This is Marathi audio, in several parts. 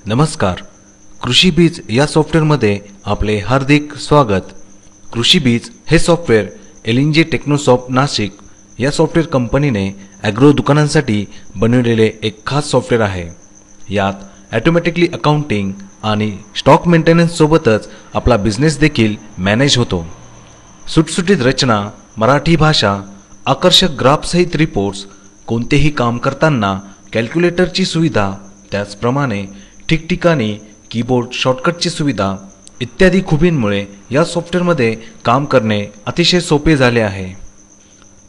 नमस्कार. कृषी बीज या सॉफ्टवेअरमध्ये आपले हार्दिक स्वागत. कृषी बीज हे सॉफ्टवेअर LNG टेक्नोसॉफ्ट नाशिक या सॉफ्टवेअर कंपनीने ॲग्रो दुकानांसाठी बनवलेले एक खास सॉफ्टवेअर आहे. यात ॲटोमॅटिकली अकाउंटिंग आणि स्टॉक मेंटेनन्स सोबतच आपला बिझनेस देखील मॅनेज होतो. सुटसुटीत रचना, मराठी भाषा, आकर्षक ग्राफसहित रिपोर्ट्स, कोणतेही काम करताना कॅल्क्युलेटरची सुविधा, त्याचप्रमाणे ठिकठिकाणी कीबोर्ड शॉर्टकटची सुविधा इत्यादी खूबींमुळे या सॉफ्टवेअरमध्ये काम करणे अतिशय सोपे झाले आहे.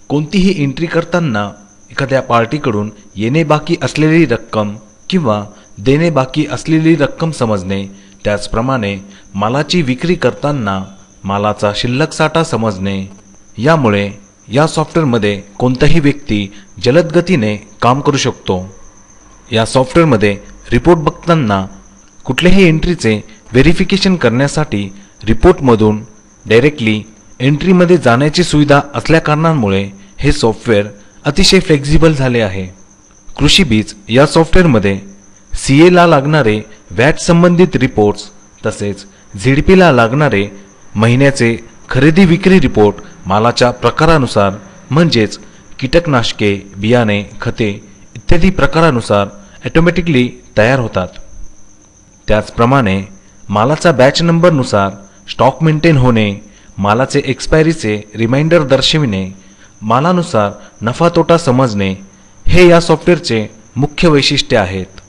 कोणतीही एंट्री करताना एखाद्या पार्टीकडून येणे बाकी असलेली रक्कम किंवा देणे बाकी असलेली रक्कम समजणे, त्याचप्रमाणे मालाची विक्री करताना मालाचा शिल्लक साठा समजणे, यामुळे या सॉफ्टवेअरमध्ये कोणताही व्यक्ती जलद गतीने काम करू शकतो. या सॉफ्टवेअरमध्ये रिपोर्ट बघताना कुठल्याही एंट्रीचे व्हेरिफिकेशन करण्यासाठी रिपोर्टमधून डायरेक्टली एंट्रीमध्ये जाण्याची सुविधा असल्याकारणामुळे हे सॉफ्टवेअर अतिशय फ्लेक्झिबल झाले आहे. कृषी बीज या सॉफ्टवेअरमध्ये CA ला लागणारे व्हॅट संबंधित रिपोर्ट्स तसेच ZDP ला लागणारे महिन्याचे खरेदी विक्री रिपोर्ट मालाच्या प्रकारानुसार म्हणजेच कीटकनाशके, बियाणे, खते इत्यादी प्रकारानुसार ऑटोमॅटिकली तयार होतात. त्याचप्रमाणे मालाचा बॅच नंबरनुसार स्टॉक मेंटेन होणे, मालाचे एक्सपायरीचे रिमाइंडर दर्शविणे, मालानुसार नफा तोटा समजणे हे या सॉफ्टवेअरचे मुख्य वैशिष्ट्य आहेत.